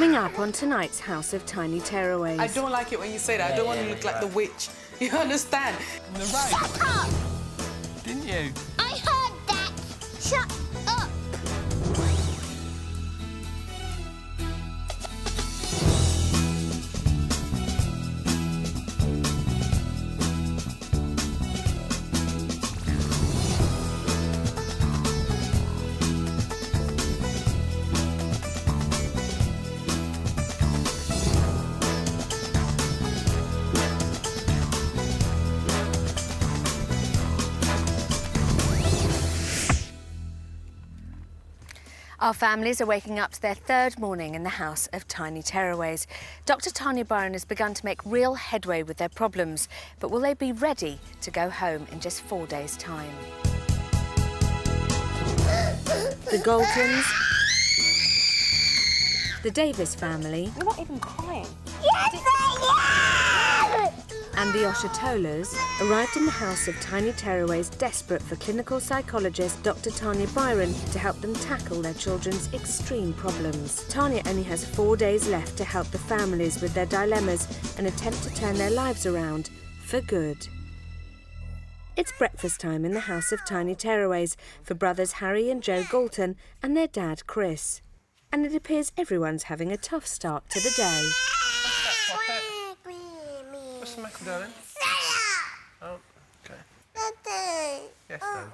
Coming up on tonight's House of Tiny Tearaways. I don't like it when you say that. I don't want to look like the witch. You understand? Shut up! Didn't you? I heard that. Shut up! Our families are waking up to their third morning in the House of Tiny Tearaways. Dr. Tanya Byron has begun to make real headway with their problems, but will they be ready to go home in just 4 days' time? The Galtons, the Davis family... You're not even crying. Yes, I am! And the Oshitolos arrived in the House of Tiny Tearaways desperate for clinical psychologist Dr. Tanya Byron to help them tackle their children's extreme problems. Tanya only has 4 days left to help the families with their dilemmas and attempt to turn their lives around for good. It's breakfast time in the House of Tiny Tearaways for brothers Harry and Joe Galton and their dad Chris. And it appears everyone's having a tough start to the day. What's the matter, darling? Oh, OK. Yes, darling.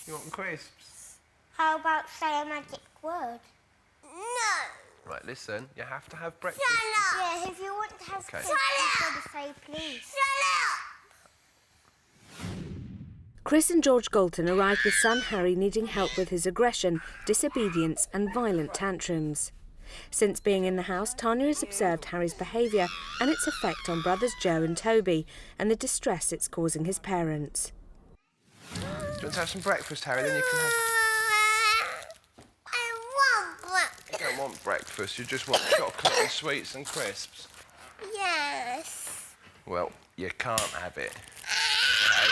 You want crisps? How about say a magic word? No. Right, listen, you have to have breakfast. Shut up! Yeah, if you want to have crisps, you've got to say please. Shut up! Chris and George Galton arrived with son Harry needing help with his aggression, disobedience and violent tantrums. Since being in the house, Tanya has observed Harry's behaviour and its effect on brothers Joe and Toby and the distress it's causing his parents. Do you want to have some breakfast, Harry? Then you can have... I want breakfast. You don't want breakfast, you just want chocolate and sweets and crisps. Yes. Well, you can't have it. OK?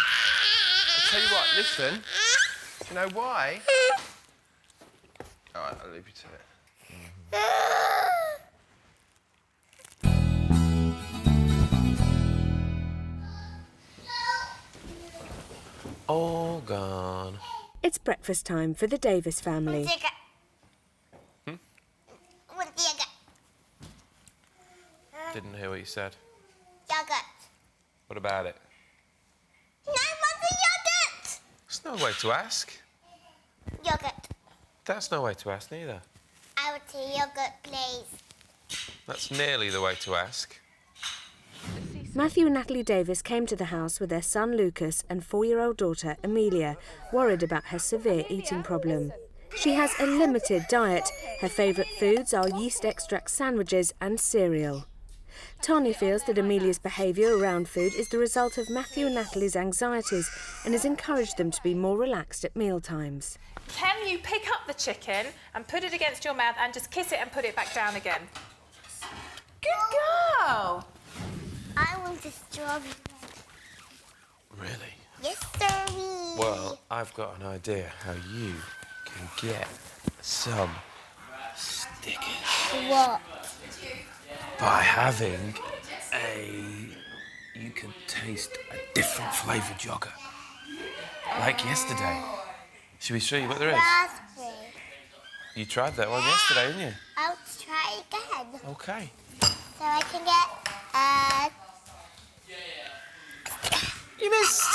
I'll tell you what, listen. Do you know why? All right, I'll leave you to it. All gone. It's breakfast time for the Davis family. Hmm? Didn't hear what you said. Yogurt. What about it? No, want yogurt. That's no way to ask. Yogurt. That's no way to ask neither. I would say yogurt, please. That's nearly the way to ask. Matthew and Natalie Davis came to the house with their son Lucas and 4-year-old daughter Amelia, worried about her severe eating problem. She has a limited diet. Her favourite foods are yeast extract sandwiches and cereal. Tanya feels that Amelia's behaviour around food is the result of Matthew and Natalie's anxieties and has encouraged them to be more relaxed at mealtimes. Can you pick up the chicken and put it against your mouth and just kiss it and put it back down again? Good girl! I want a strawberry. Really? Yes, sir. Well, I've got an idea how you can get some stickers. What? By having you can taste a different flavoured yogurt. Like yesterday. Should we show you what there is? Raspberry. You tried that one yesterday, didn't you? I'll try again. OK. So I can get You missed!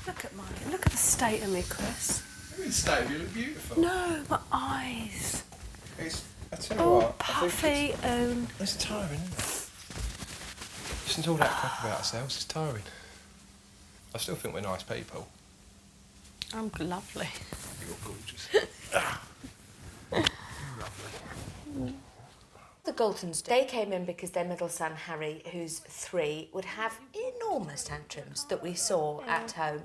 Look at mine. Look at the state of me, Chris. Look at the state of you, look beautiful. No, my eyes. I tell you All what, puffy and... It's tiring, isn't it? Listen to all that crap about ourselves, it's tiring. I still think we're nice people. I'm lovely. You're gorgeous. The Galtons, they came in because their middle son, Harry, who's 3, would have enormous tantrums that we saw at home.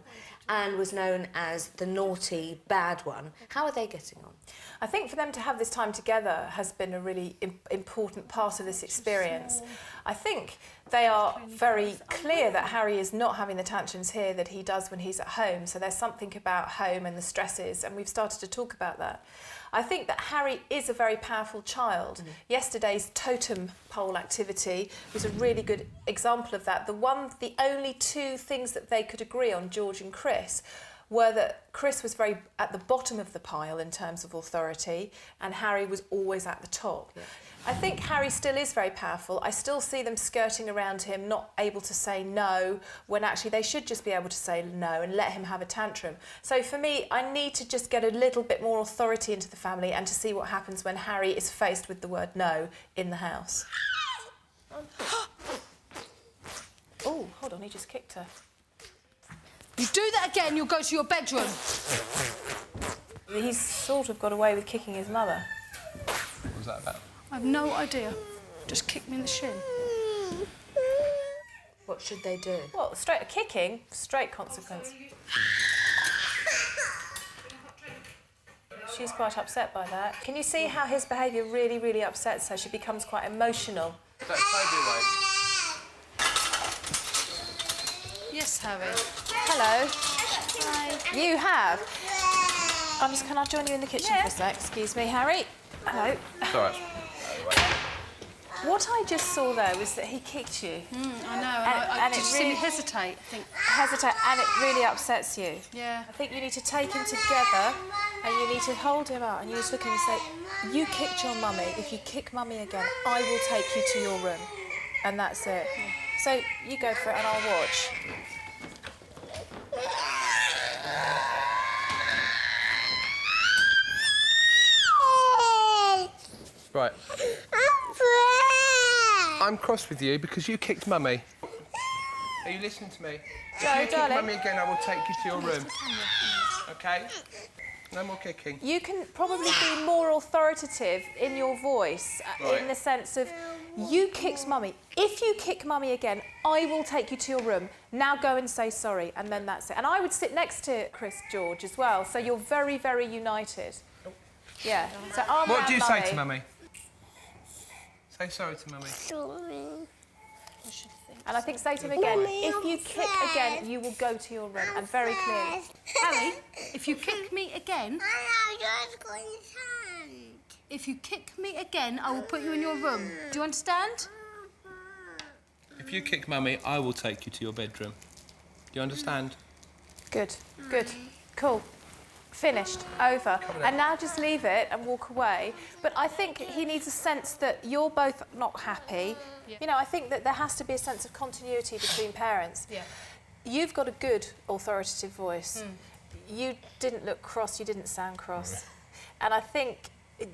and was known as the naughty, bad one. How are they getting on? I think for them to have this time together has been a really important part of this experience. I think they are very clear that Harry is not having the tantrums here that he does when he's at home, so there's something about home and the stresses, and we've started to talk about that. I think that Harry is a very powerful child. Yesterday's totem pole activity was a really good example of that. The only two things that they could agree on, George and Chris, were that Chris was very at the bottom of the pile in terms of authority, and Harry was always at the top. Yeah. I think Harry still is very powerful. I still see them skirting around him, not able to say no, when actually they should just be able to say no and let him have a tantrum. So for me, I need to just get a little bit more authority into the family and to see what happens when Harry is faced with the word no in the house. Oh, hold on, he just kicked her. You do that again, you'll go to your bedroom. He's sort of got away with kicking his mother. What was that about? I have no idea. Just kick me in the shin. What should they do? Well, kicking, straight consequence. She's quite upset by that. Can you see how his behaviour really, really upsets her? She becomes quite emotional. That's Toby awake. Yes, Harry. Hello. Hi. You have? Can I join you in the kitchen for a sec? Excuse me, Harry. Hello. It's all right. What I just saw there was that he kicked you. I know, and it just really see me hesitate. Hesitate, and it really upsets you. Yeah. I think you need to take him together and you need to hold him out and you need to look at him and say, you kicked your mummy. If you kick mummy again, I will take you to your room. And that's it. Yeah. So you go for it and I'll watch. Right. I'm cross with you because you kicked Mummy. Are you listening to me? If you kick Mummy again, I will take you to your room. OK? No more kicking. You can probably be more authoritative in your voice, in the sense of, you kicked Mummy. If you kick Mummy again, I will take you to your room. Now go and say sorry, and then that's it. And I would sit next to Chris George as well, so you're very, very united. Yeah. So what do you say to Mummy? Say sorry to Mummy. Sorry. And I think say to him again, if you kick again, you will go to your room, and very clearly. Harry, if you kick me again... If If you kick me again, I will put you in your room. Do you understand? If you kick Mummy, I will take you to your bedroom. Do you understand? Good, good, cool. Finished, over. And now just leave it and walk away. But I think he needs a sense that you're both not happy. Yeah. You know, I think that there has to be a sense of continuity between parents. Yeah. You've got a good authoritative voice. You didn't look cross, you didn't sound cross. And I think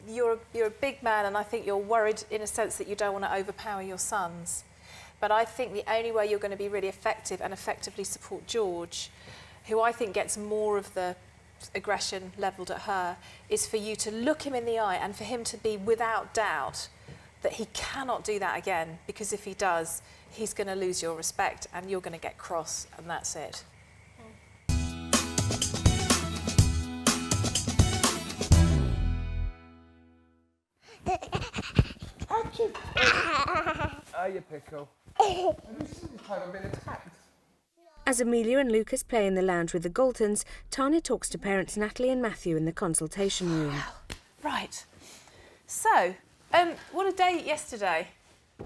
you're a big man, and I think you're worried in a sense that you don't want to overpower your sons. But I think the only way you're going to be really effective and effectively support George, who I think gets more of the aggression levelled at her, is for you to look him in the eye and for him to be without doubt that he cannot do that again, because if he does, he's going to lose your respect and you're going to get cross, and that's it. Oh, you pickle. I've been attacked. As Amelia and Lucas play in the lounge with the Galtons, Tanya talks to parents Natalie and Matthew in the consultation room. Right. So, what a day yesterday.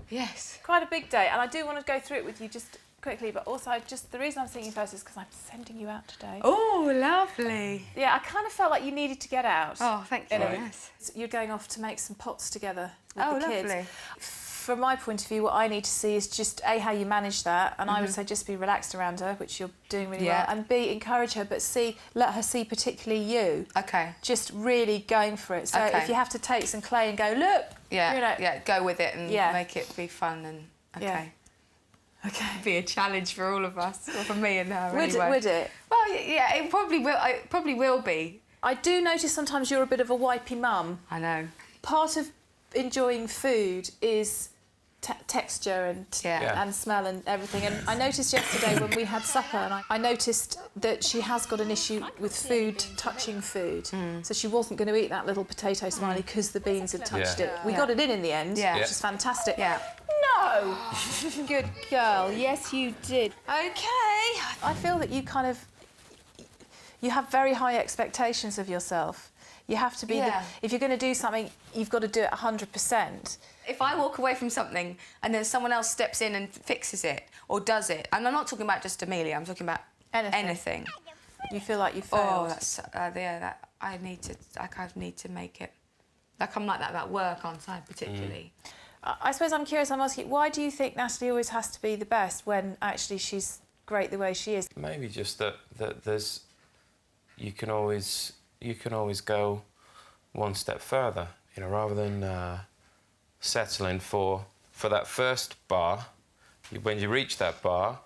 Yes. Quite a big day, and I do want to go through it with you just quickly, but also the reason I'm seeing you first is because I'm sending you out today. Oh, lovely. Yeah, I kind of felt like you needed to get out. Oh, thank you. Yes. So you're going off to make some pots together with the kids. Lovely. From my point of view, what I need to see is just A, how you manage that, and I would say just be relaxed around her, which you're doing really well, and B, encourage her, but C, let her see particularly you. Okay. Just really going for it. So if you have to take some clay and go, look, Yeah, you know, yeah, go with it and make it be fun and, okay. Okay. Be a challenge for all of us, or for me and her Would it? Well, yeah, it probably will be. I do notice sometimes you're a bit of a wipey mum. I know. Part of enjoying food is texture Yeah. and smell and everything. And I noticed yesterday when we had supper, and I noticed that she has got an issue with food, touching food. So she wasn't going to eat that little potato smiley because the beans had touched it. We got it in the end, which is fantastic. Yeah. No! Good girl. Yes, you did. OK. I feel that you kind of... You have very high expectations of yourself. You have to be... if you're going to do something, you've got to do it 100%. If I walk away from something and then someone else steps in and fixes it or does it, and I'm not talking about just Amelia, I'm talking about anything. You feel like you failed. Oh, that's... that I need to make it... Like, I'm like that about work, aren't I, particularly? I suppose I'm curious, I'm asking, why do you think Natalie always has to be the best when actually she's great the way she is? Maybe just that there's... You can always go one step further, you know, rather than settling for that first bar. When you reach that bar,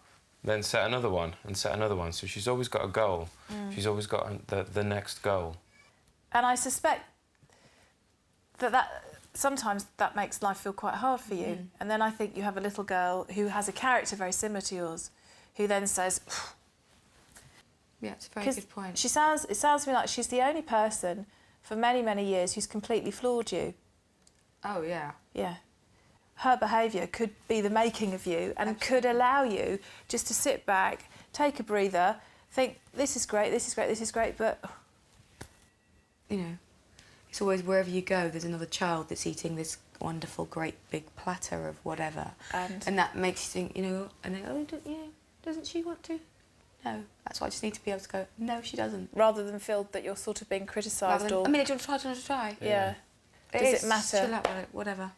then set another one and set another one. So she's always got a goal. She's always got the next goal. And I suspect that sometimes that makes life feel quite hard for you. And then I think you have a little girl who has a character very similar to yours, who then says... Yeah, it's a very good point. It sounds to me like she's the only person for many, many years who's completely floored you. Oh, yeah. Yeah. Her behaviour could be the making of you and could allow you just to sit back, take a breather, think, this is great, this is great, this is great, but... You know, it's always wherever you go, there's another child that's eating this wonderful, great big platter of whatever. And that makes you think, you know, and then, doesn't she want to? No, that's why I just need to be able to go, no, she doesn't. Rather than feel that you're sort of being criticised or... I mean, do you want to try? Yeah. Does it matter? Chill out with it, whatever.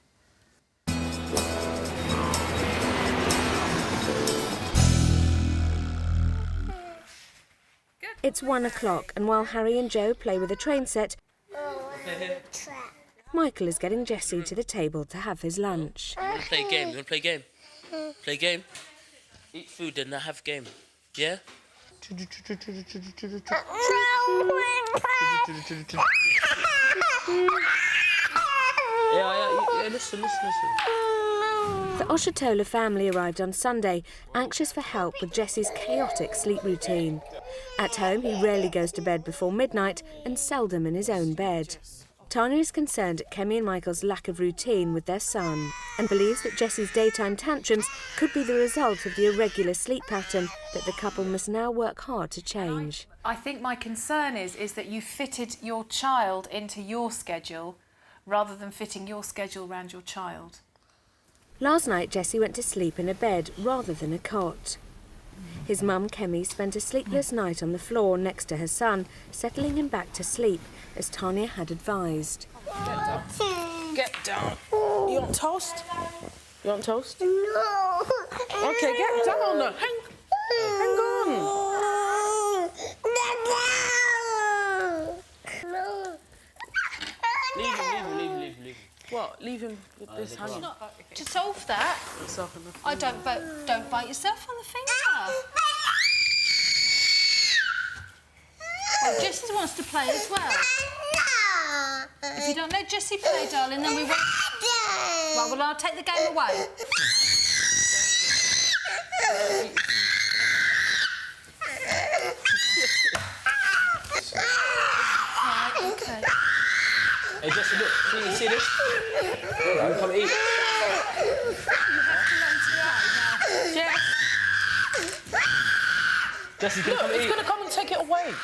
It's 1 o'clock, and while Harry and Joe play with a train set, Michael is getting Jessie to the table to have his lunch. You want to play a game? You want to play a game? Play a game? Eat food and not have game. Yeah? Yeah, listen. The Oshitolo family arrived on Sunday, anxious for help with Jessie's chaotic sleep routine. At home, he rarely goes to bed before midnight and seldom in his own bed. Tanya is concerned at Kemi and Michael's lack of routine with their son and believes that Jessie's daytime tantrums could be the result of the irregular sleep pattern that the couple must now work hard to change. I think my concern is that you fitted your child into your schedule rather than fitting your schedule around your child. Last night, Jessie went to sleep in a bed rather than a cot. His mum, Kemi, spent a sleepless night on the floor next to her son, settling him back to sleep, as Tanya had advised. Get down. You want toast? You want toast? No. OK, get down. Hang on. Leave him. What? Leave him with this hanging? To solve that, don't bite yourself on the finger. Well, Jessie wants to play as well. If you don't let Jessie play, darling, then we won't... Right, well, I'll take the game away. Right, OK. Hey, Jessie, look. See this? You come eat. You have to learn to lie now. Jessie, can you come eat? He's going to come and take it away.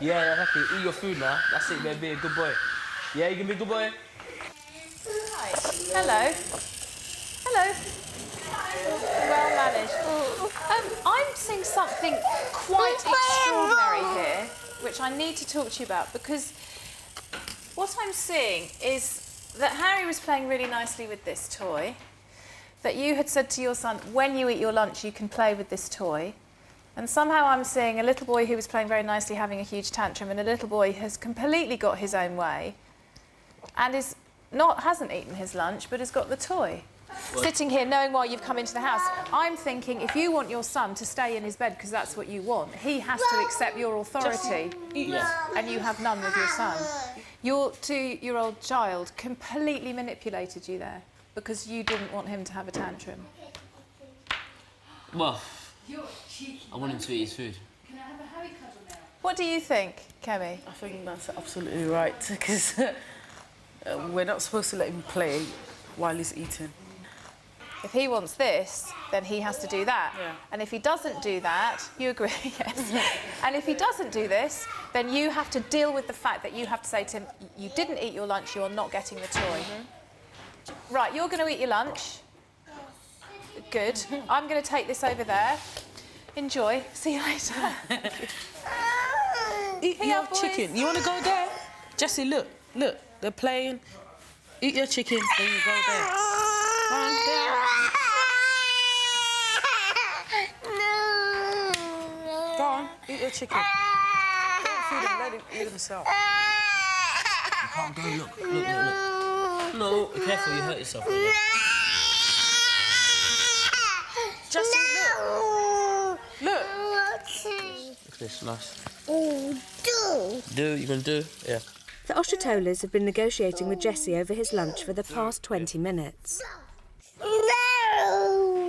Yeah, happy. Eat your food now. That's it, baby. Be a good boy. Yeah, you can be a good boy. Hello. Hello. Well managed. I'm seeing something quite extraordinary here, which I need to talk to you about, because what I'm seeing is that Harry was playing really nicely with this toy, that you had said to your son, when you eat your lunch, you can play with this toy. And somehow I'm seeing a little boy who was playing very nicely having a huge tantrum, and a little boy has completely got his own way and hasn't eaten his lunch, but has got the toy. What? Sitting here knowing why you've come into the house, I'm thinking if you want your son to stay in his bed because that's what you want, he has to accept your authority, and you have none with your son. Your 2-year-old child completely manipulated you there. because you didn't want him to have a tantrum? Well, I want him to eat his food. What do you think, Kemi? I think that's absolutely right, because we're not supposed to let him play while he's eating. If he wants this, then he has to do that. Yeah. And if he doesn't do that, you agree, yes. And if he doesn't do this, then you have to deal with the fact that you have to say to him, you didn't eat your lunch, you're not getting the toy. Right, you're going to eat your lunch. Good. I'm going to take this over there. Enjoy. See you later. Eat your chicken. You want to go there? Jessie, look, they're playing. Eat your chicken, then you go there. Go on, eat your chicken. Don't feed him, let him eat himself. You can't go, look. No, be careful, you hurt yourself. Jessie, look. Look. Look at this, nice. Do, you gonna do? Yeah. The Oshitolos have been negotiating with Jesse over his lunch for the past 20 minutes.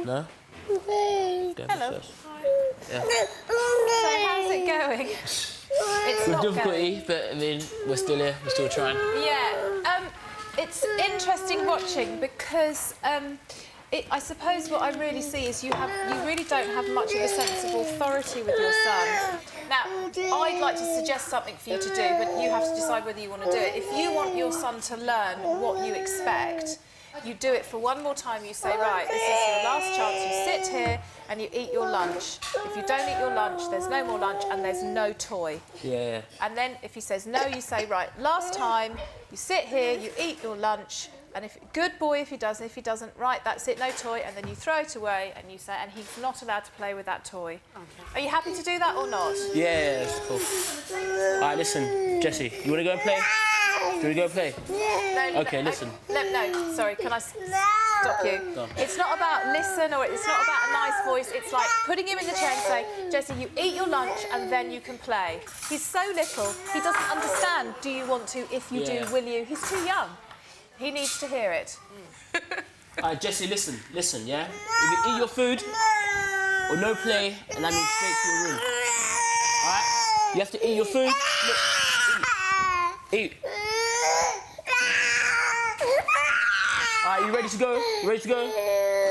No? Hello. Yeah. So how's it going? It's not difficulty, but I mean, we're still here, we're still trying. Yeah. It's interesting watching because I suppose what I really see is you really don't have much of a sense of authority with your son. Now, I'd like to suggest something for you to do, but you have to decide whether you want to do it. If you want your son to learn what you expect, you do it for one more time. You say, right, this is your last chance. You sit here and you eat your lunch. If you don't eat your lunch, there's no more lunch and there's no toy. Yeah. And then if he says no, you say, right, last time, you sit here, you eat your lunch, and good boy if he does, and if he doesn't, right, that's it, no toy, and then you throw it away, and you say, and he's not allowed to play with that toy. Okay. Are you happy to do that or not? Yeah, that's cool. All right, listen, Jessie, you want to go and play? Do you want to go and play? No, okay, listen. No, sorry, can I stop you? Go on. It's not about listen, or it's not about a nice voice, it's like putting him in the chair and saying, Jessie, you eat your lunch and then you can play. He's so little, he doesn't understand, do you want to, if you do, will you? He's too young. He needs to hear it. All right, Jessie, listen, yeah? If you eat your food or no play, and that means straight to your room. All right? You have to eat your food. Look, eat. All right, you ready to go? You ready to go?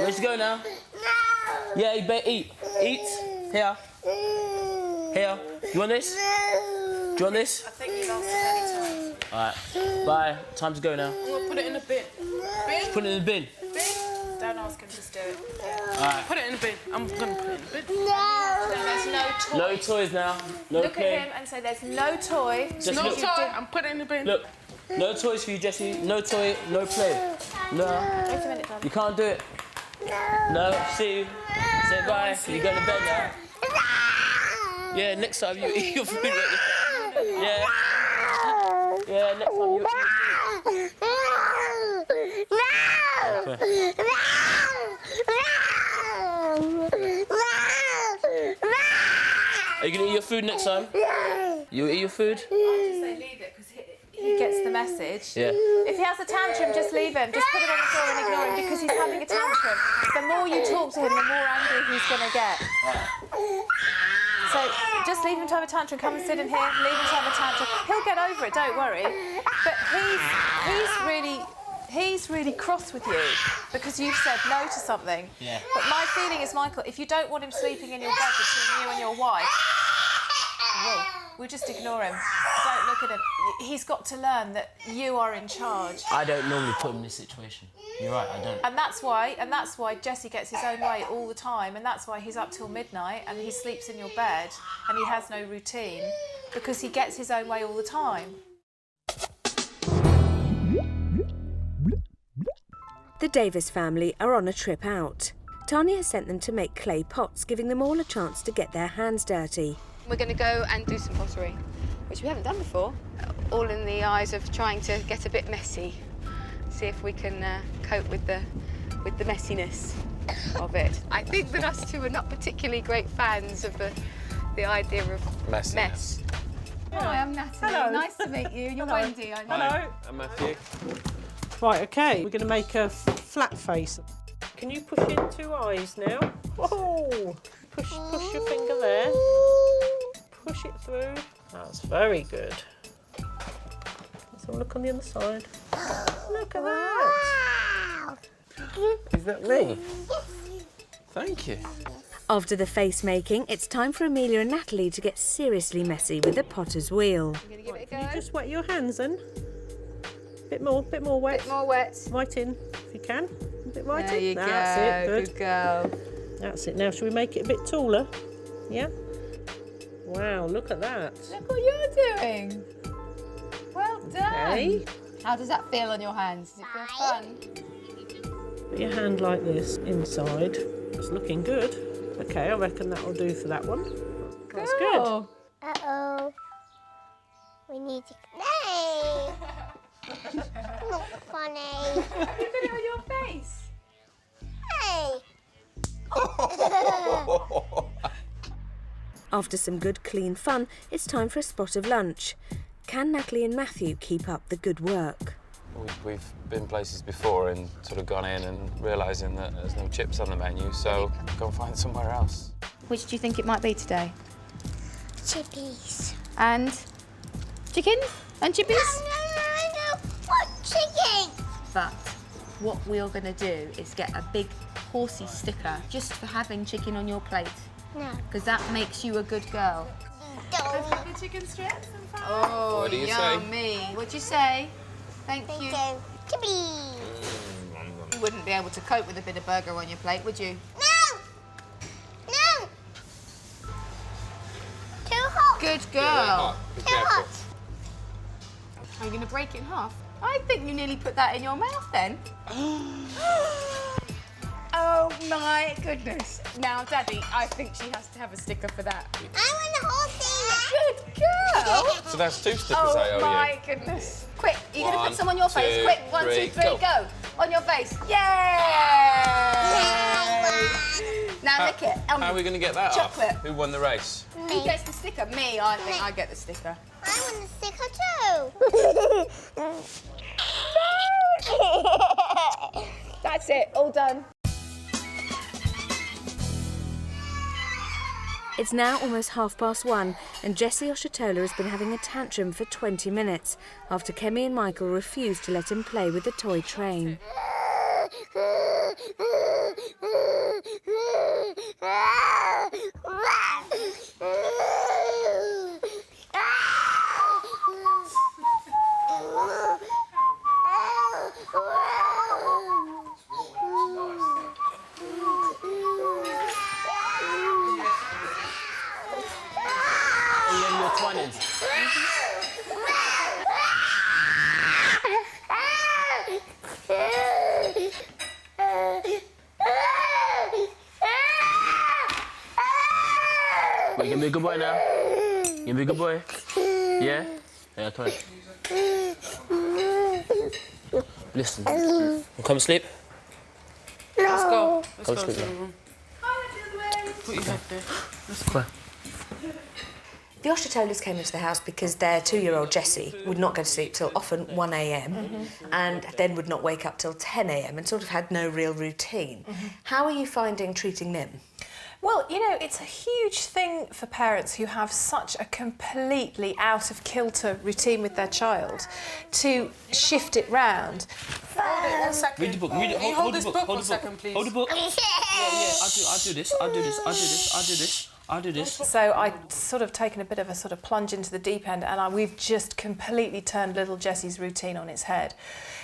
Ready to go now? Yeah, you better eat. Eat. Here. Here. You want this? Do you want this? I think you've asked it many times. All right. Bye. Time to go now. I'm going to put it in the bin. Just put it in the bin. Don't ask him, just do it. Yeah. All right. Put it in the bin. I'm going to put it in the bin. There's no toy. No toys now. No Look play. at him and say, there's no toy. Just No look. toy. I'm putting it in the bin. Look. No toys for you, Jessie. No toy, no play. No. Wait a minute, Dad. You can't do it. No. See you. Say bye. You go to bed now. Yeah, next time you eat your food. Yeah. Yeah, next time you eat your food. Okay. Are you going to eat your food next time? You eat your food? I'll just say leave it, because he gets the message. Yeah. If he has a tantrum, just leave him. Just put him on the floor and ignore him, because he's having a tantrum. The more you talk to him, the more angry he's going to get. So just leave him to have a tantrum. Come and sit in here, leave him to have a tantrum. He'll get over it, don't worry. But he's really cross with you because you've said no to something. Yeah. But my feeling is, Michael, if you don't want him sleeping in your bed between you and your wife, we'll just ignore him. Don't look at him. He's got to learn that you are in charge. I don't normally put him in this situation. You're right, I don't. And that's why Jesse gets his own way all the time, and that's why he's up till midnight and he sleeps in your bed and he has no routine, because he gets his own way all the time. The Davis family are on a trip out. Tanya has sent them to make clay pots, giving them all a chance to get their hands dirty. We're going to go and do some pottery, which we haven't done before, all in the eyes of trying to get a bit messy, see if we can cope with the messiness of it. I think that us two are not particularly great fans of the idea of mess. Hi, I'm Natalie. Hello. Nice to meet you. You're Wendy, I know. Hello. I'm Matthew. Right, OK. We're going to make a flat face. Can you push in 2 eyes now? Whoa! Push your finger there. Push it through. That's very good. Let's have a look on the other side. Look at that! Is that me? Thank you. After the face making, it's time for Amelia and Natalie to get seriously messy with the potter's wheel. Can you just wet your hands then? Bit more wet. Bit more wet. Right in, if you can. A bit right in. There you That's go. it, good. Good girl. That's it. Now, shall we make it a bit taller? Yeah? Wow, look at that. Look what you're doing. Well done. Okay. How does that feel on your hands? Does it feel fun? Put your hand like this inside. It's looking good. Okay, I reckon that'll do for that one. That's good. Uh-oh. We need to... No! Not funny. You put it on your face. Hey! After some good clean fun, it's time for a spot of lunch. Can Natalie and Matthew keep up the good work? We've been places before and sort of gone in and realising that there's no chips on the menu, so go and find somewhere else. Which do you think it might be today? Chippies. And chicken? And chippies? No. What chicken? But what we're going to do is get a big horsey sticker just for having chicken on your plate. No. Because that makes you a good girl. Don't. The chicken strips and fries. Oh, What do you say? yummy. What'd you say? Thank you. Chippies. You wouldn't be able to cope with a bit of burger on your plate, would you? No! No! Too hot. Good girl. Be Too careful. hot. Are you going to break it in half? I think you nearly put that in your mouth then. Oh my goodness. Now, Daddy, I think she has to have a sticker for that. I want a horsey. Good girl. So that's 2 stickers I owe Oh you. my goodness. Quick, you're going to 1, put some on your face. 2, Quick, 1, 2, 3, 3, go. go. On your face. Yay! Now lick it. How are we going to get that chocolate. off? Who won the race? Who gets the sticker? Me. I think I get the sticker. I want a sticker too. That's it. All done. It's now almost 1:30 and Jessie Oshitolo has been having a tantrum for 20 minutes after Kemi and Michael refused to let him play with the toy train. Your 20s. Wait, you gonna be a good boy now? You gonna be a good boy? Yeah? Yeah, come on. Listen. Come to sleep? Let's go. Let's Come go sleep to the now. room. Put your head there. Let's go. Come on. The Oshitolos came into the house because their 2-year-old Jessie would not go to sleep till often 1 a.m. and then would not wake up till 10 a.m. and sort of had no real routine. How are you finding treating Nim? Well, you know, it's a huge thing for parents who have such a completely out of kilter routine with their child to shift it round. Hold it 1 second. Read the book. Read it. Can you hold this book 1 the second, please? Hold the book. Yeah. I'll do this. I'll do this. I'll do this. I'll do this. I'll do this. So I sort of taken a bit of a sort of plunge into the deep end and we've just completely turned little Jesse's routine on its head.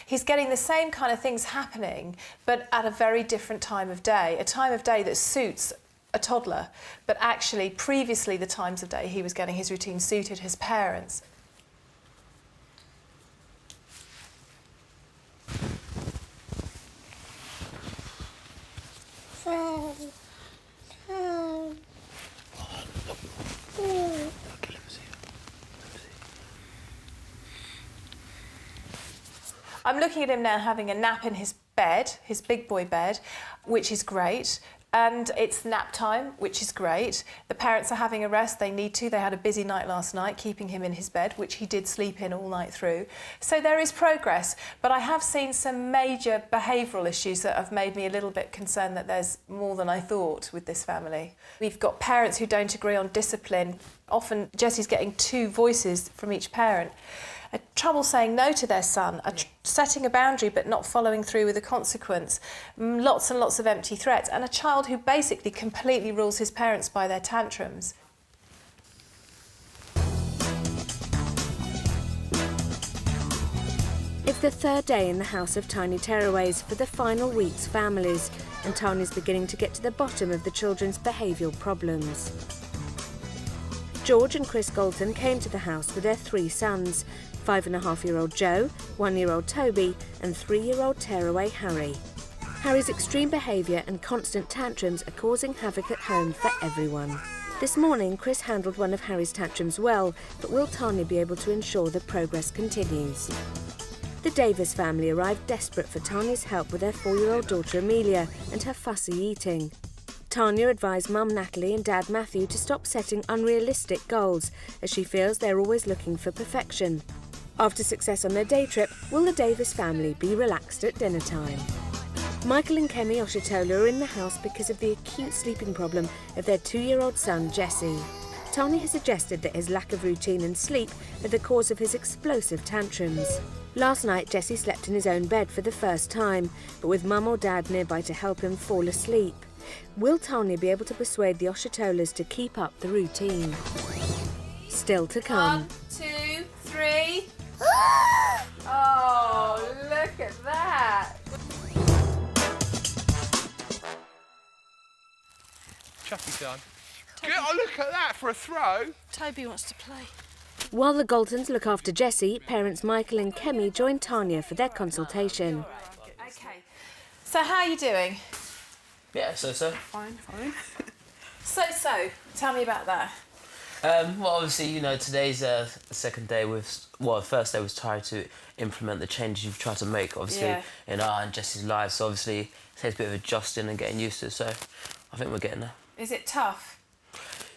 He's getting the same kind of things happening, but at a very different time of day, a time of day that suits a toddler, but actually previously the times of day he was getting his routine suited his parents. I'm looking at him now having a nap in his bed, his big boy bed, which is great. And it's nap time, which is great. The parents are having a rest, they need to. They had a busy night last night, keeping him in his bed, which he did sleep in all night through. So there is progress, but I have seen some major behavioural issues that have made me a little bit concerned that there's more than I thought with this family. We've got parents who don't agree on discipline. Often Jessie's getting 2 voices from each parent. Trouble saying no to their son, setting a boundary but not following through with a consequence, lots and lots of empty threats, and a child who basically completely rules his parents by their tantrums. It's the 3rd day in the House of Tiny Tearaways for the final week's families, and Tanya's beginning to get to the bottom of the children's behavioural problems. George and Chris Galton came to the house with their 3 sons, 5.5-year-old Joe, 1-year-old Toby and 3-year-old tearaway Harry. Harry's extreme behaviour and constant tantrums are causing havoc at home for everyone. This morning, Chris handled one of Harry's tantrums well, but will Tanya be able to ensure that progress continues? The Davis family arrived desperate for Tanya's help with their 4-year-old daughter Amelia and her fussy eating. Tanya advised Mum Natalie and Dad Matthew to stop setting unrealistic goals, as she feels they're always looking for perfection. After success on their day trip, will the Davis family be relaxed at dinner time? Michael and Kemi Oshitolo are in the house because of the acute sleeping problem of their 2-year-old son Jesse. Tanya has suggested that his lack of routine and sleep are the cause of his explosive tantrums. Last night Jesse slept in his own bed for the first time, but with Mum or Dad nearby to help him fall asleep. Will Tanya be able to persuade the Oshitolas to keep up the routine? Still to come. 1, 2, 3... Oh, look at that! Chuffy time. Oh, look at that for a throw. Toby wants to play. While the Galtons look after Jessie, parents Michael and Kemi join Tanya for their consultation. Okay, so how are you doing? Yeah, so. Fine. So, tell me about that. Well, obviously, you know, today's the second day the first day was trying to implement the changes you've tried to make, obviously, in our and Jessie's lives. So obviously, it takes a bit of adjusting and getting used to it. So I think we're getting there. Is it tough?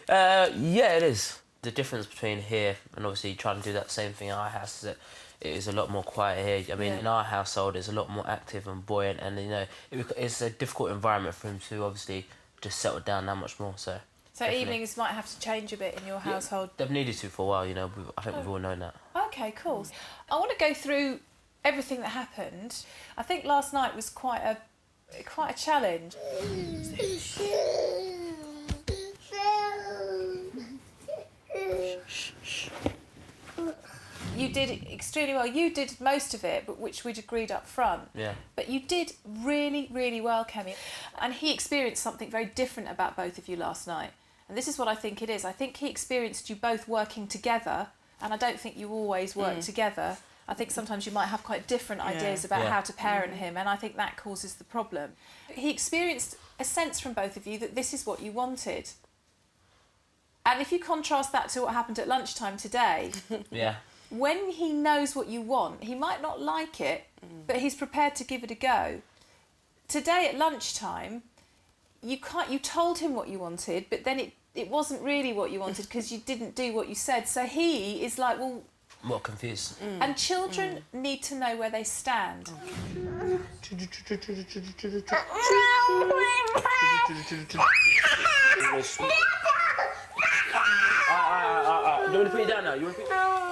Yeah, it is. The difference between here and obviously trying to do that same thing in our house is that it is a lot more quiet here. I mean, in our household, it's a lot more active and buoyant, and you know, it's a difficult environment for him to obviously just settle down that much more. So definitely. Evenings might have to change a bit in your household. They've needed to for a while, you know. I think we've all known that. Okay, cool. I want to go through everything that happened. I think last night was quite a challenge. You did extremely well. You did most of it, but which we'd agreed up front. Yeah. But you did really, really well, Kemi. And he experienced something very different about both of you last night. And this is what I think it is. I think he experienced you both working together, and I don't think you always work together. I think sometimes you might have quite different ideas about how to parent him, and I think that causes the problem. He experienced a sense from both of you that this is what you wanted. And if you contrast that to what happened at lunchtime today... Yeah. When he knows what you want, he might not like it, but he's prepared to give it a go. Today at lunchtime, you told him what you wanted, but then it wasn't really what you wanted because you didn't do what you said. So he is like, well... More confused. And children need to know where they stand. You want to put it down now?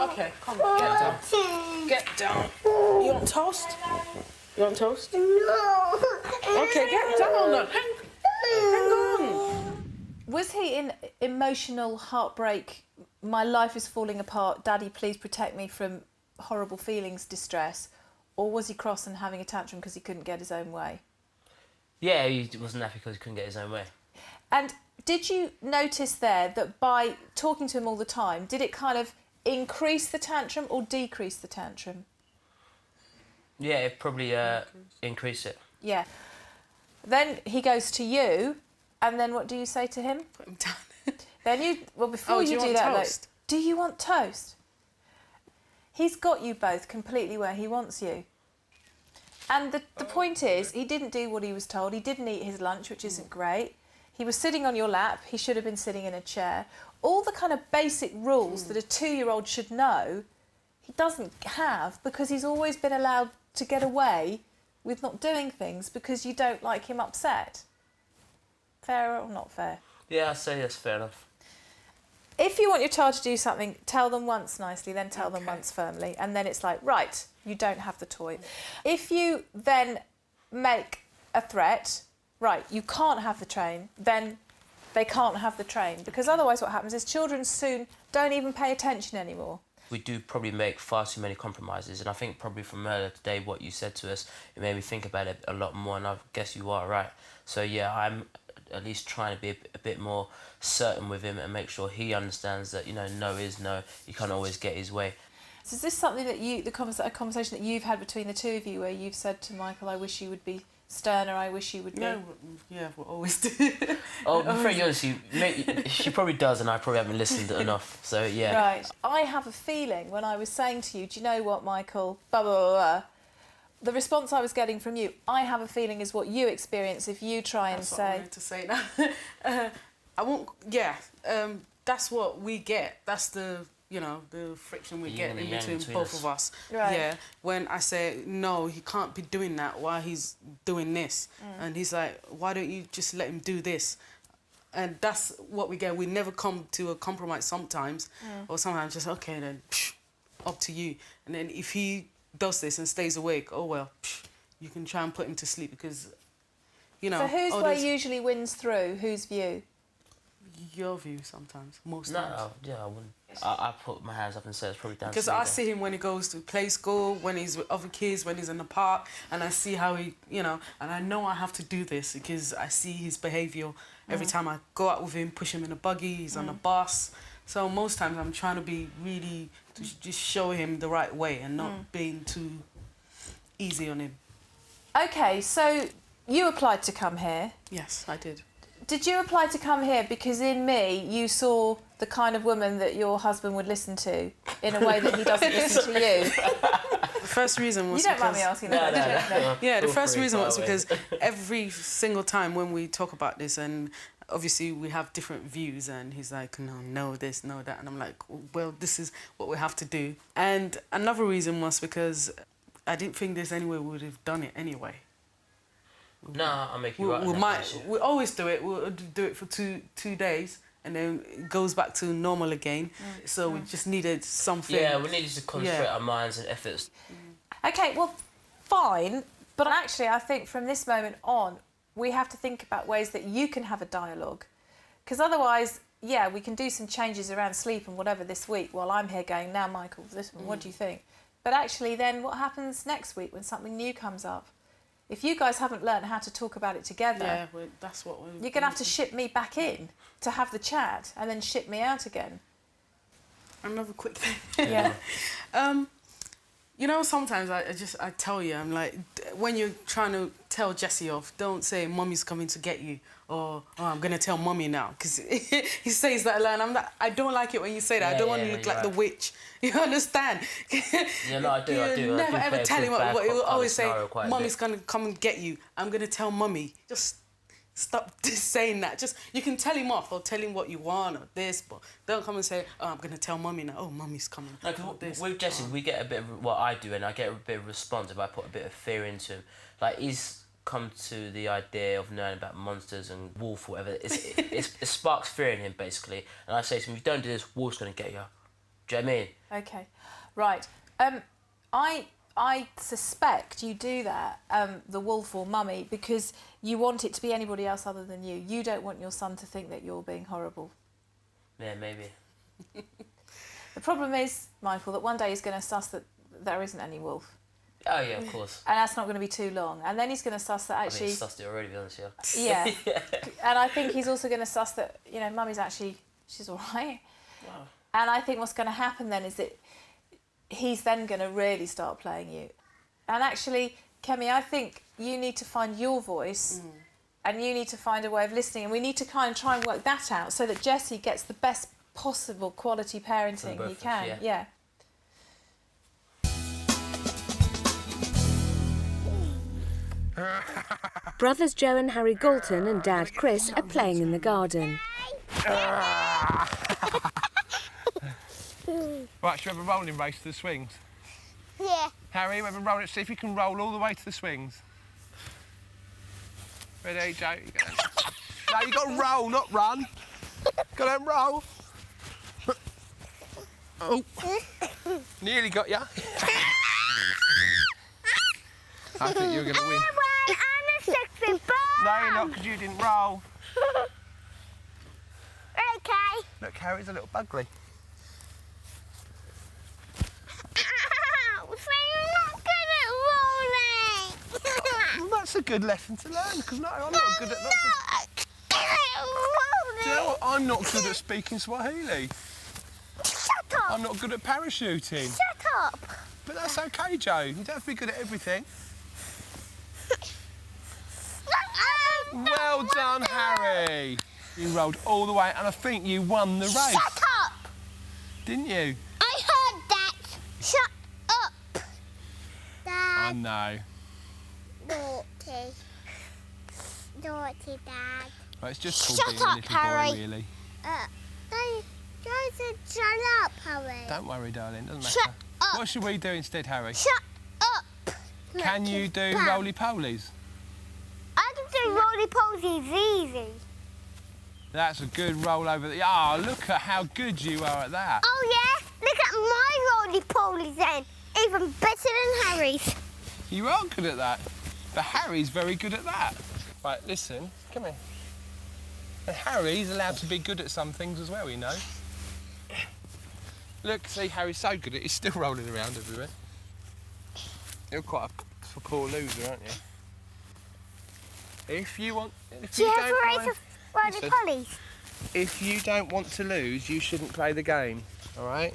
Okay, come on, get down. Get down. You want toast? You want toast? No. Okay, get down then. Hang on. Was he in emotional heartbreak? My life is falling apart. Daddy, please protect me from horrible feelings, distress. Or was he cross and having a tantrum because he couldn't get his own way? Yeah, he wasn't happy because he couldn't get his own way. And did you notice there that by talking to him all the time, did it kind of increase the tantrum or decrease the tantrum? Yeah, it probably increased it. Yeah. Then he goes to you, and then what do you say to him? Put him down. Then you... Well, before you do that, toast? Do you want toast? He's got you both completely where he wants you. And the point is, he didn't do what he was told. He didn't eat his lunch, which isn't great. He was sitting on your lap. He should have been sitting in a chair. All the kind of basic rules that a 2-year-old should know, he doesn't have, because he's always been allowed to get away with not doing things because you don't like him upset. Fair or not fair? Yeah, I say that's fair enough. If you want your child to do something, tell them once nicely, then tell them once firmly, and then it's like, right, you don't have the toy. If you then make a threat, right, you can't have the train, then they can't have the train, because otherwise what happens is children soon don't even pay attention anymore. We do probably make far too many compromises, and I think probably from earlier today what you said to us, it made me think about it a lot more, and I guess you are right. So yeah, I'm at least trying to be a bit more certain with him and make sure he understands that, you know, no is no. You can't always get his way. So is this something that a conversation that you've had between the two of you, where you've said to Michael, I wish you would be sterner, I wish you would be... No, yeah, we always do. Oh, I'm very honest, she probably does, and I probably haven't listened enough, so yeah. Right. I have a feeling when I was saying to you, do you know what, Michael, blah, blah, blah, blah, the response I was getting from you, I have a feeling is what you experience if you try and say... That's what I wanted to say now. I won't... Yeah, that's what we get. That's the, you know, the friction we get in between both of us. Right. Yeah, when I say, no, he can't be doing that while he's doing this. And he's like, why don't you just let him do this? And that's what we get. We never come to a compromise sometimes. Or sometimes just, OK, then, up to you. And then if he does this and stays awake, oh, well, you can try and put him to sleep because, you know... So whose way usually wins through? Whose view? Your view sometimes, most times. No, yeah, I wouldn't. I put my hands up and say it's probably down to me. Because I see him when he goes to play school, when he's with other kids, when he's in the park, and I see how he, you know, and I know I have to do this because I see his behaviour every time I go out with him, push him in a buggy, he's on a bus. So most times I'm trying to be really, to just show him the right way and not being too easy on him. OK, so you applied to come here. Yes, I did. Did you apply to come here because in me you saw the kind of woman that your husband would listen to in a way that he doesn't listen to you? The first reason was you don't mind me asking that, do you? No. Yeah, the first reason was because every single time when we talk about this, and obviously we have different views, and he's like, no this, no that, and I'm like, well, this is what we have to do. And another reason was because I didn't think there's any way we would have done it anyway. No, I'll make you right. We always do it. We'll do it for two days, and then it goes back to normal again. So we just needed something. Yeah, we needed to concentrate our minds and efforts. OK, well, fine. But actually, I think from this moment on, we have to think about ways that you can have a dialogue. Because otherwise, yeah, we can do some changes around sleep and whatever this week while I'm here going, now, Michael, what do you think? But actually, then what happens next week when something new comes up? If you guys haven't learned how to talk about it together, that's what we're... You're going to have to ship me back in to have the chat and then ship me out again. Another quick thing. Yeah. You know, sometimes I tell you, I'm like, when you're trying to tell Jesse off, don't say, Mummy's coming to get you, or, oh, I'm going to tell Mummy now, because he says that line. I'm like, I don't like it when you say that. I don't want to look like the witch. You understand? Yeah, no, I do. You never ever tell him what he will always say, Mummy's going to come and get you. I'm going to tell Mummy. Just stop saying that. Just, you can tell him off or tell him what you want or this, but don't come and say, oh, I'm going to tell Mummy now. Oh, Mummy's coming. No, with Jesse, we get a bit of what I do, and I get a bit of response if I put a bit of fear into him. Like, he's come to the idea of knowing about monsters and wolf or whatever. It sparks fear in him, basically. And I say to him, if you don't do this, wolf's going to get you. Do you know what I mean? OK. Right. I suspect you do that, the wolf or Mummy, because you want it to be anybody else other than you. You don't want your son to think that you're being horrible. Yeah, maybe. The problem is, Michael, that one day he's going to suss that there isn't any wolf. Oh, yeah, of course. And that's not going to be too long. And then he's going to suss that actually... I mean, he's sussed it already, hasn't he? Yeah. And I think he's also going to suss that, you know, Mummy's actually... She's all right. Wow. And I think what's going to happen then is that he's then going to really start playing you. And actually, Kemi, I think you need to find your voice and you need to find a way of listening, and we need to kind of try and work that out so that Jesse gets the best possible quality parenting he can. Yeah. Brothers Joe and Harry Galton and Dad Chris are playing in the garden. Right, should we have a rolling race to the swings? Yeah. Harry, we have a roll it. See if you can roll all the way to the swings. Ready, Joe? No, you got to roll, not run. Got to roll. Oh, nearly got ya. I think you're going to win. I'm a sexy boy. No, you're not, because you didn't roll. Okay. Look, Harry's a little bugly. Ow, so you're not good at rolling. Well, that's a good lesson to learn, because I'm not good at lots of... Do you know what? I'm not good at speaking Swahili. Shut up. I'm not good at parachuting. Shut up. But that's okay, Joe. You don't have to be good at everything. Well done, Harry. You rolled all the way, and I think you won the race. Shut up. Didn't you? I heard that. Shut up. I Dad. know. Naughty. Naughty, Dad. Well, it's just called Shut being a up, little Harry. boy, really. Guys said shut up, Harry. Don't worry, darling. Doesn't matter. Shut up. What should we do instead, Harry? Shut up. Can you do Bam. roly-polies? I can do roly-polies easy. That's a good roll over the... Ah, look at how good you are at that. Oh, yeah? Look at my roly-polies then. Even better than Harry's. You are good at that. But Harry's very good at that. Right, listen. Come here. And Harry's allowed to be good at some things as well, you know. Look, see, Harry's so good at it, he's still rolling around everywhere. You're quite a poor loser, aren't you? If you want... Do you have a race of roly-polies? If you don't want to lose, you shouldn't play the game, all right?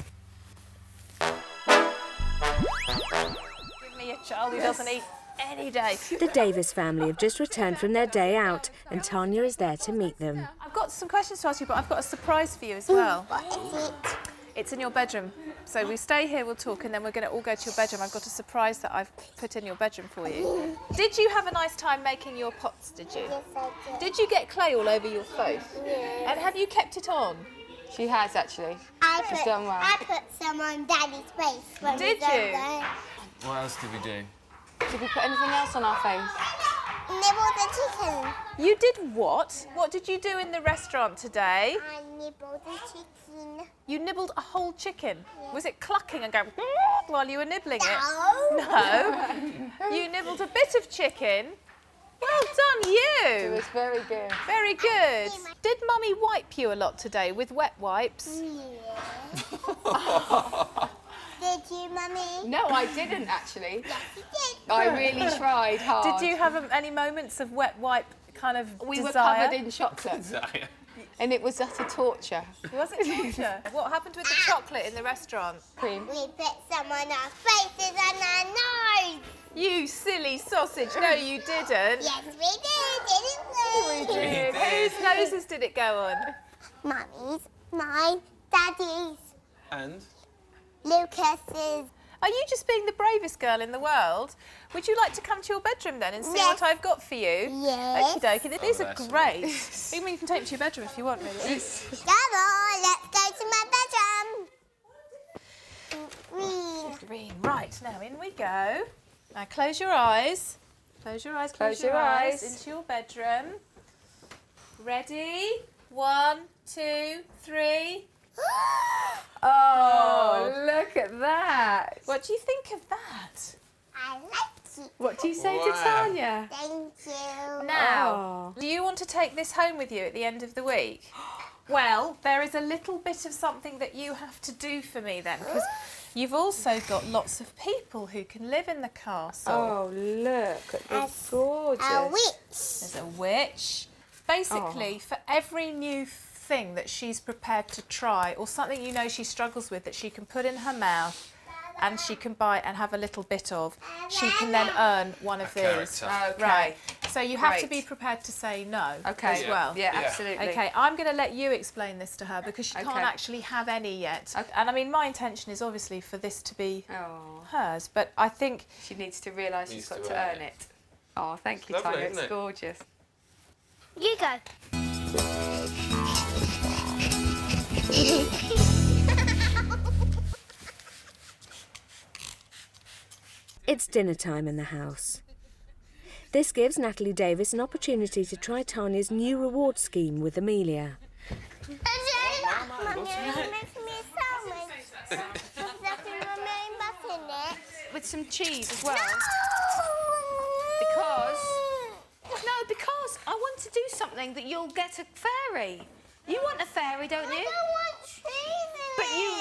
Give me a child who doesn't eat any day. The Davis family have just returned from their day out and Tanya is there to meet them. I've got some questions to ask you, but I've got a surprise for you as well. What is it? It's in your bedroom. So we stay here, we'll talk, and then we're going to all go to your bedroom. I've got a surprise that I've put in your bedroom for you. Did you have a nice time making your pots, did you? Yes, I did. Did you get clay all over your face? Yes. And have you kept it on? She has, actually. I done well. put some on Daddy's face. When Did we was you? there. What else did we do? Did we put anything else on our face? Nibbled the chicken. You did what? What did you do in the restaurant today? I nibbled the chicken. You nibbled a whole chicken. Was it clucking and going while you were nibbling it? No. No. You nibbled a bit of chicken. Well done, you. It was very good. Very good. Did Mummy wipe you a lot today with wet wipes? Yeah. Did you, Mummy? No, I didn't, actually. Yes, you did. I really tried hard. Did you have any moments of wet wipe kind of We desire? were covered in chocolate. And it was utter torture. Was it torture? What happened with the chocolate in the restaurant? Cream. We put some on our faces and our nose. You silly sausage. No, you didn't. Yes, we did, didn't we? Whose noses did it go on? Mummy's, mine, Daddy's, And? Lucas's. Are you just being the bravest girl in the world? Would you like to come to your bedroom then and see Yes. what I've got for you? Yes. Okie dokie. These are that's great. Even you can take them to your bedroom if you want, really. Come on, let's go to my bedroom. Green. Right, now in we go. Now close your eyes. Close your eyes, close your eyes. Into your bedroom. Ready? 1, 2, 3. Oh, look at that. What do you think of that? I like it. What do you say to Tanya? Thank you. Now, do you want to take this home with you at the end of the week? Well, there is a little bit of something that you have to do for me then, because you've also got lots of people who can live in the castle. Oh, look at this gorgeous. A witch. There's a witch. Basically, for every new thing that she's prepared to try, or something you know she struggles with that she can put in her mouth and she can buy and have a little bit of, she can then earn one of these. character. Okay. Right. So you have to Great. be prepared to say no Okay. as well. Yeah, absolutely. Okay, I'm going to let you explain this to her because she can't Okay. actually have any yet. Okay. And I mean, my intention is obviously for this to be Oh, hers, but I think she needs to realise she's Needs got to to earn earn it. it. Oh, thank you, Lovely, Tanya. isn't It's it? gorgeous. You go. It's dinner time in the house. This gives Natalie Davis an opportunity to try Tanya's new reward scheme with Amelia. Mummy, make me a sandwich. With nothing remaining but in it. With some cheese as well. No! Because I want to do something that you'll get a fairy. You want a fairy, don't you? I don't want cheese in But you...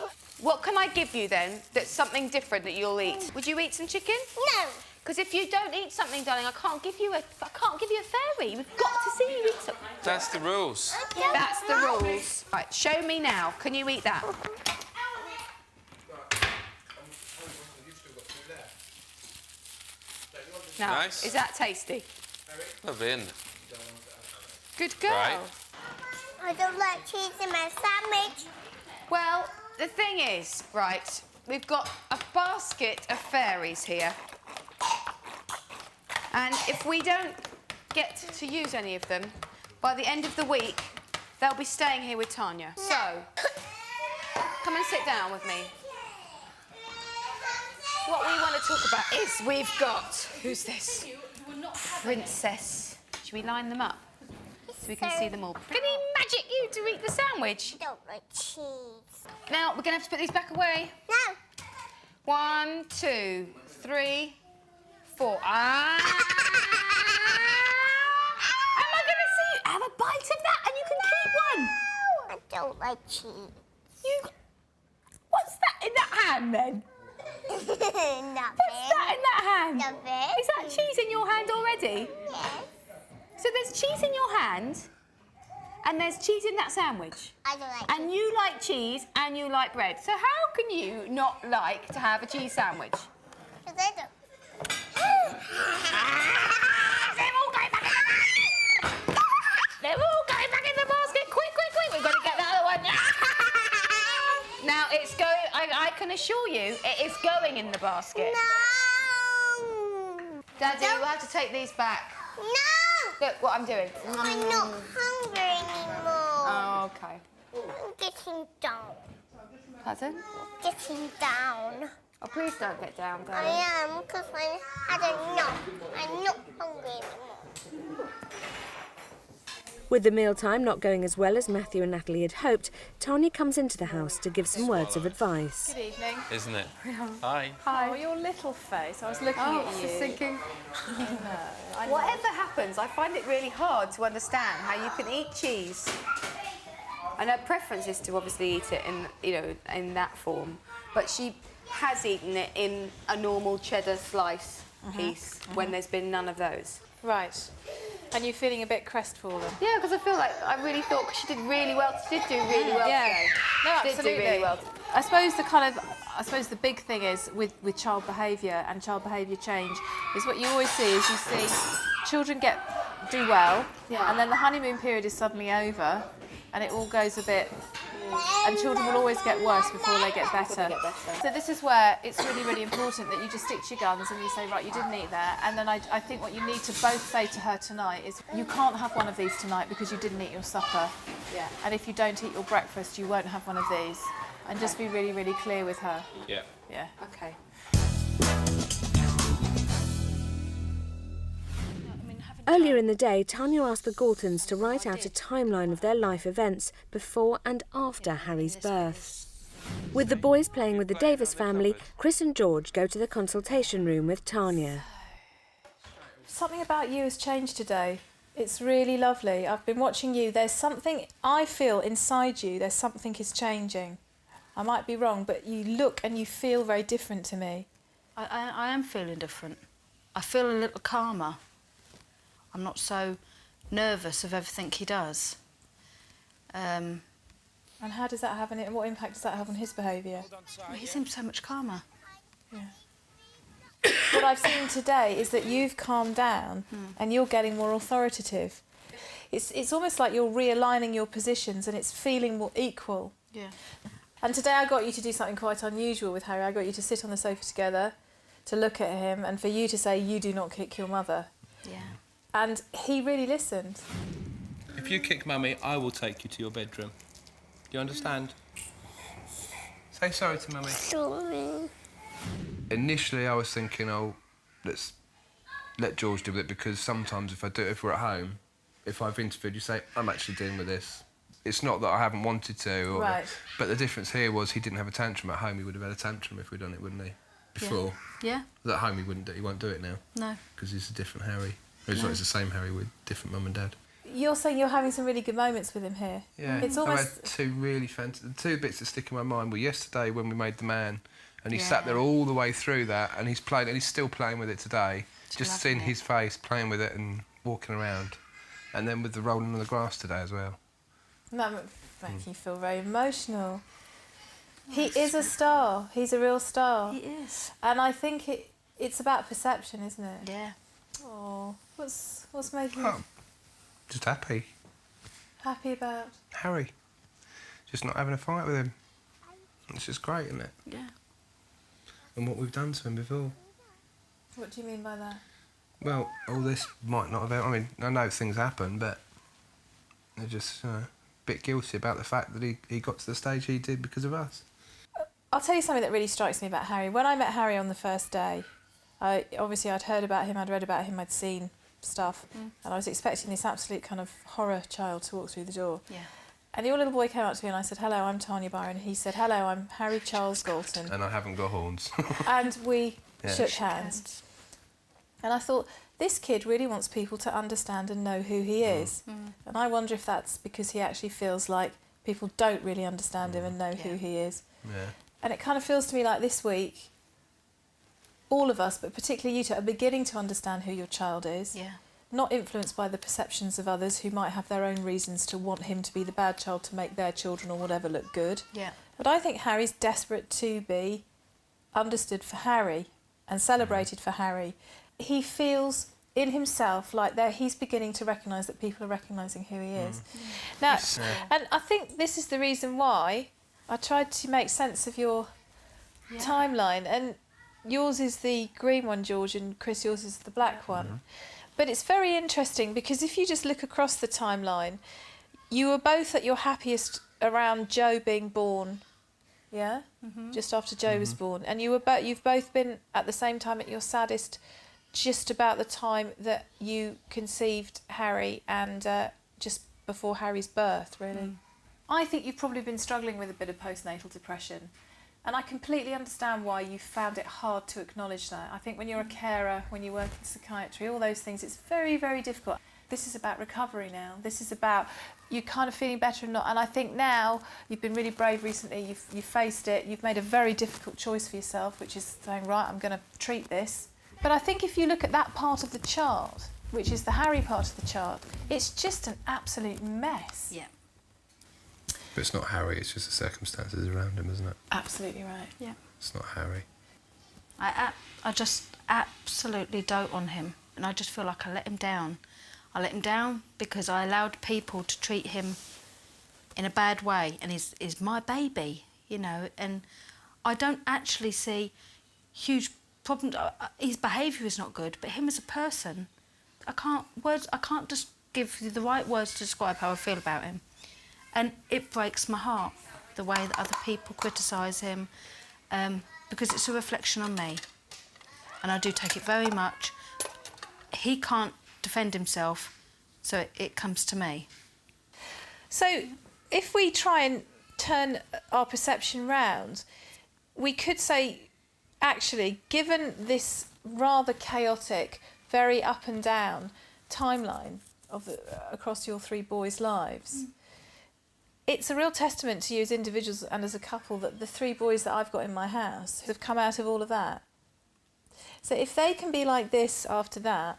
it. What can I give you then that's something different that you'll eat? Would you eat some chicken? No. Because if you don't eat something, darling, I can't give you a fairy. We've got to see you eat something. That's the rules. That's the rules. Right, show me now. Can you eat that? Now, Nice. is that tasty? Lovely, isn't it? Good girl. Right. I don't like cheese in my sandwich. Well, the thing is, right, we've got a basket of fairies here. And if we don't get to use any of them, by the end of the week, they'll be staying here with Tanya. So, come and sit down with me. What we want to talk about is we've got... Who's this? Princess. Should we line them up? So we can see them all. Can he magic you to eat the sandwich? I don't like cheese. Now, we're going to have to put these back away. No. 1, 2, 3, 4. Ah! Am I going to see you have a bite of that and you can keep one? I don't like cheese. What's that in that hand then? Nothing. What's that in that hand? Nothing. Is that cheese in your hand already? Yes. So there's cheese in your hand and there's cheese in that sandwich. I don't like And you like cheese and you like bread. So how can you not like to have a cheese sandwich? Because I don't. They're all going back in the basket! They're all going back in the basket! Quick, quick, quick! We've got to get the other one. Now, it's going... I can assure you, it is going in the basket. No. Daddy, we'll have to take these back. No. Look what I'm doing. I'm not hungry anymore. Oh, OK. I'm getting down. Pardon? Getting down. Oh, please don't get down, I darling. am, because I had enough. I'm not hungry anymore. With the mealtime not going as well as Matthew and Natalie had hoped, Tanya comes into the house to give some words of advice. Good evening. Isn't it? Hi. Hi. Oh, your little face. I was looking at you. Just thinking... Whatever happens, I find it really hard to understand how you can eat cheese. And her preference is to obviously eat it in, in that form. But she has eaten it in a normal cheddar slice piece when there's been none of those. Right. And you're feeling a bit crestfallen? Yeah, because I feel like I really thought she did really well. She did do really well today. No, She absolutely. did do really well. I suppose the big thing is with child behaviour and child behaviour change is what you always see is you see children do well, and then the honeymoon period is suddenly over, and it all goes a bit. And children will always get worse before they get better. So this is where it's really, really important that you just stick to your guns and you say, right, you didn't eat that. And then I think what you need to both say to her tonight is, you can't have one of these tonight because you didn't eat your supper. Yeah. And if you don't eat your breakfast, you won't have one of these. And just be really, really clear with her. Yeah. Yeah. Okay. Earlier in the day, Tanya asked the Galtons to write out a timeline of their life events before and after Harry's birth. With the boys playing with the Davis family, Chris and George go to the consultation room with Tanya. Something about you has changed today. It's really lovely. I've been watching you. There's something I feel inside you. There's something is changing. I might be wrong, but you look and you feel very different to me. I am feeling different. I feel a little calmer. I'm not so nervous of everything he does. And how does that have what impact does that have on his behaviour? Well, he seems so much calmer. Yeah. What I've seen today is that you've calmed down and you're getting more authoritative. It's almost like you're realigning your positions and it's feeling more equal. Yeah. And today I got you to do something quite unusual with Harry. I got you to sit on the sofa together, to look at him and for you to say, you do not kick your mother. Yeah. And he really listened. If you kick Mummy, I will take you to your bedroom. Do you understand? Say sorry to Mummy. Sorry. Initially, I was thinking, oh, let's let George do it, because sometimes if we're at home, if I've interviewed, you say, I'm actually dealing with this. It's not that I haven't wanted to. Right. But the difference here was he didn't have a tantrum. At home, he would have had a tantrum if we'd done it, wouldn't he? Before. Yeah. At home, he wouldn't do it. He won't do it now. No. Because he's a different Harry. It's not, it's the same Harry with different mum and dad. You're saying you're having some really good moments with him here. Yeah. It's I almost... had two really fantastic... The two bits that stick in my mind were yesterday when we made The Man, and he sat there all the way through that, and he's playing, and he's still playing with it today. Just seeing his face, playing with it and walking around. And then with the rolling on the grass today as well. That makes you feel very emotional. He is a star. He's a real star. He is. And I think it's about perception, isn't it? Yeah. Oh, what's making you Just happy. happy about? Harry. Just not having a fight with him. It's just great, isn't it? Yeah. And what we've done to him before. What do you mean by that? Well, all this might not have... I mean, I know things happen, but they're just a bit guilty about the fact that he got to the stage he did because of us. I'll tell you something that really strikes me about Harry. When I met Harry on the first day, obviously I'd heard about him, I'd read about him, I'd seen stuff, and I was expecting this absolute kind of horror child to walk through the door. Yeah. And your little boy came up to me and I said, hello, I'm Tanya Byron. He said, hello, I'm Harry Charles Galton. And I haven't got horns. And we shook hands. And I thought, this kid really wants people to understand and know who he is. And I wonder if that's because he actually feels like people don't really understand him and know who he is. Yeah. And it kind of feels to me like this week, all of us, but particularly you two, are beginning to understand who your child is. Yeah. Not influenced by the perceptions of others who might have their own reasons to want him to be the bad child to make their children or whatever look good. Yeah. But I think Harry's desperate to be understood for Harry and celebrated for Harry. He feels in himself like he's beginning to recognise that people are recognising who he is. Now, and I think this is the reason why I tried to make sense of your timeline. And yours is the green one, George, and Chris, yours is the black one. But it's very interesting because if you just look across the timeline, you were both at your happiest around Joe being born, just after Joe was born, and you've both been at the same time at your saddest just about the time that you conceived Harry and just before Harry's birth, really. I think you've probably been struggling with a bit of postnatal depression. And I completely understand why you found it hard to acknowledge that. I think when you're a carer, when you work in psychiatry, all those things, it's very, very difficult. This is about recovery now. This is about you kind of feeling better and not. And I think now you've been really brave recently. You've faced it. You've made a very difficult choice for yourself, which is saying, right, I'm going to treat this. But I think if you look at that part of the chart, which is the Harry part of the chart, it's just an absolute mess. Yeah. But it's not Harry, it's just the circumstances around him, isn't it? Absolutely right. Yeah. It's not Harry. I just absolutely dote on him, and I just feel like I let him down. I let him down because I allowed people to treat him in a bad way, and he's my baby, you know, and I don't actually see huge problems. His behaviour is not good, but him as a person, I can't just give you the right words to describe how I feel about him. And it breaks my heart, the way that other people criticise him, because it's a reflection on me. And I do take it very much. He can't defend himself, so it comes to me. So if we try and turn our perception round, we could say, actually, given this rather chaotic, very up and down timeline of across your three boys' lives, it's a real testament to you as individuals and as a couple that the three boys that I've got in my house have come out of all of that. So if they can be like this after that...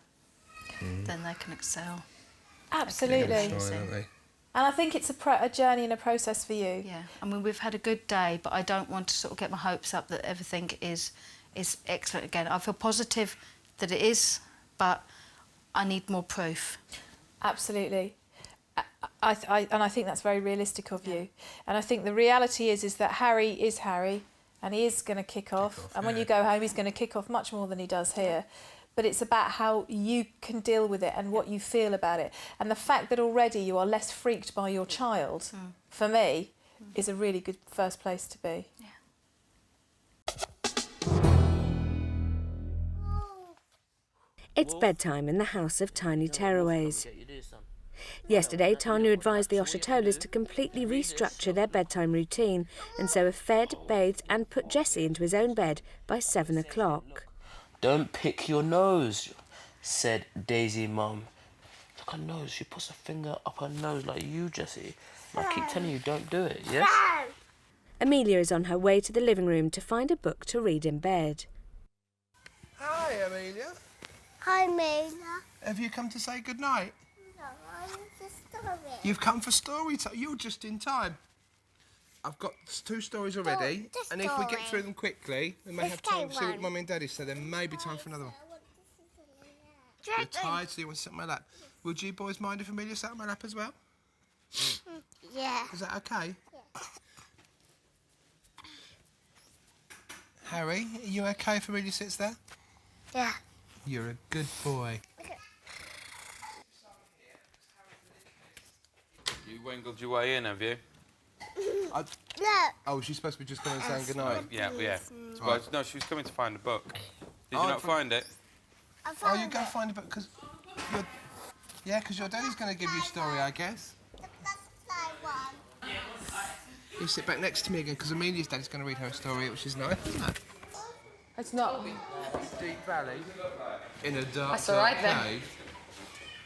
Then they can excel. Absolutely. And I think it's a journey and a process for you. Yeah, I mean, we've had a good day, but I don't want to sort of get my hopes up that everything is excellent again. I feel positive that it is, but I need more proof. Absolutely. And I think that's very realistic of you. And I think the reality is that Harry is Harry and he is going to kick off. And when you go home, he's going to kick off much more than he does here. But it's about how you can deal with it and what you feel about it. And the fact that already you are less freaked by your child, for me, is a really good first place to be. Yeah. It's bedtime in the House of Tiny Tearaways. Yesterday, Tanya advised the Oshitolos to completely restructure their bedtime routine and so have fed, bathed and put Jesse into his own bed by 7 o'clock. Don't pick your nose, said Daisy Mum. Look at her nose, she puts her finger up her nose like you, Jessie. I keep telling you, don't do it, yes? Amelia is on her way to the living room to find a book to read in bed. Hi, Amelia. Hi, Mela. Have you come to say goodnight? No, I'm just story. You've come for story time. You're just in time. I've got 2 stories already, and if we get through them quickly, we may have time to see what Mummy and Daddy say. There may be time for another one. You're tired, so you want to sit on my lap. Would you boys mind if Amelia sat on my lap as well? Yeah. Is that okay? Yeah. Harry, are you okay if Amelia sits there? Yeah. You're a good boy. You wingled your way in, have you? No. Oh, she's supposed to be just coming and saying goodnight? Yeah. Well, no, she was coming to find a book. Did you Oh, not find it? Oh, you go find a book because your... Yeah, because your daddy's going to give you a story, I guess. The butterfly one. You sit back next to me again because Amelia's daddy's going to read her a story, which is nice, isn't it? It's not. Deep valley. In a dark, That's all right, dark then. cave,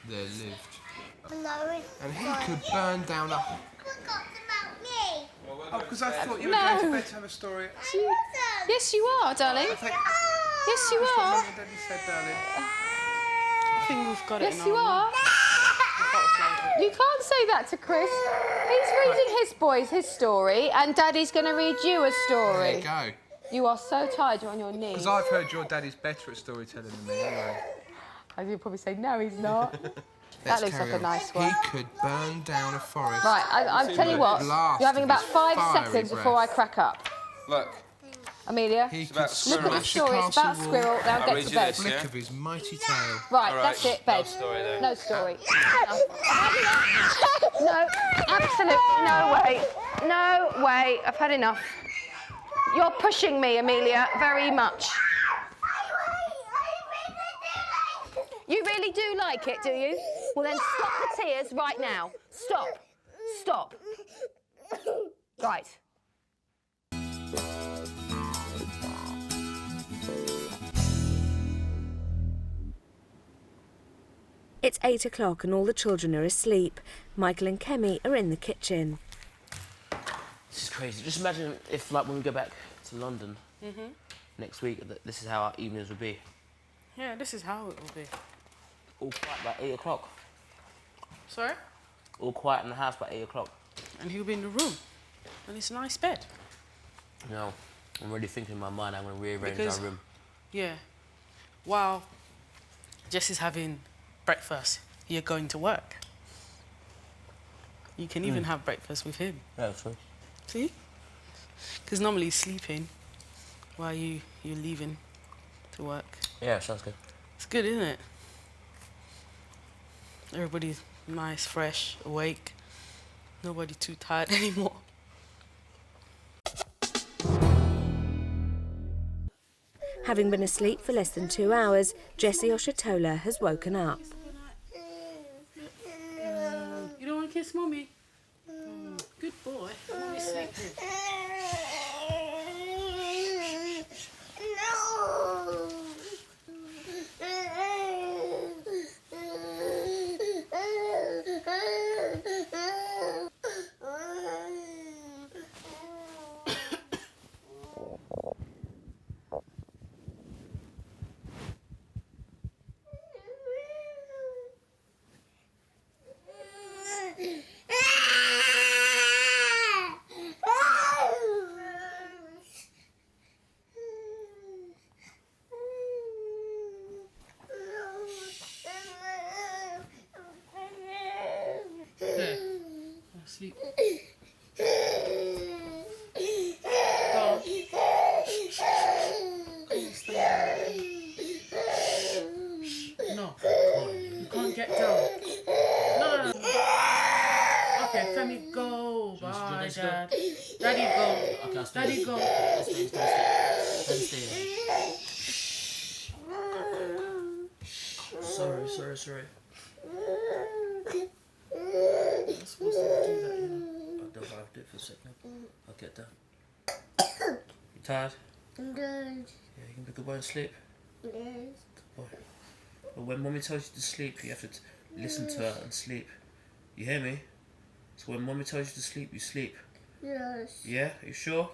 there lived. No, And he could burn down a... forgot about me. Oh, because I thought you were going to bed to have a story. Yes, you are, darling. Yes, you are. Mum and Daddy said, darling. I think we've got it Yes, in you our are. You can't say that to Chris. He's reading his boys his story, and Daddy's going to read you a There story. you go. You are so tired, you're on your knees. Because I've heard your daddy's better at storytelling than me, anyway. You'll probably say, no, he's not. Let's That looks carry like a on. nice one. He could burn down a forest. Right, I'll tell you what. Blast You're having of about his 5 fiery seconds before I breath. crack up. Look. Amelia, He It's could about look at the smash a story. It's castle about a wall. squirrel. Now I'll get read to you bed. this, Flick yeah? of his mighty tail. Right, All right, that's it, no bed. story then. No story. No, absolutely no way. No way. I've had enough. You're pushing me, Amelia, very much. You really do like it, do you? Well, then stop the tears right now. Stop. Stop. Right. It's 8 o'clock and all the children are asleep. Michael and Kemi are in the kitchen. This is crazy. Just imagine if, like, when we go back to London next week, this is how our evenings would be. Yeah, this is how it will be. All quiet by 8 o'clock. Sorry? All quiet in the house by 8 o'clock. And he'll be in the room. And it's a nice bed. You know, I'm already thinking in my mind I'm going to rearrange Because- our room. Yeah. While Jesse's having breakfast, you're going to work. You can even have breakfast with him. Yeah, true. See? Because normally he's sleeping while you're leaving to work. Yeah, sounds good. It's good, isn't it? Everybody's nice, fresh, awake. Nobody too tired anymore. Having been asleep for less than 2 hours, Jesse Oshitolo has woken up. You don't want to kiss Mommy? Good boy. Mommy's sleeping. Dad. Daddy, go. Okay, I'll stay. Daddy, go. Stay. Sorry. I'm supposed to do that, you know. I'll do it for a second. I'll get down. You tired? I'm good. Yeah, you can be a good boy and sleep? Yes. Good boy. But when Mommy tells you to sleep, you have to listen to her and sleep. You hear me? So when Mommy tells you to sleep, you sleep. Yes. Yeah? Are you sure?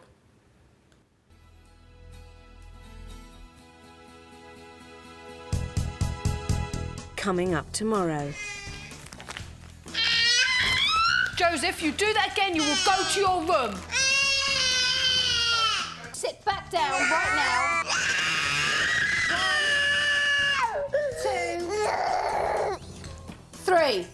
Coming up tomorrow. Joseph, you do that again, you will go to your room. Sit back down right now. 1, 2, 3.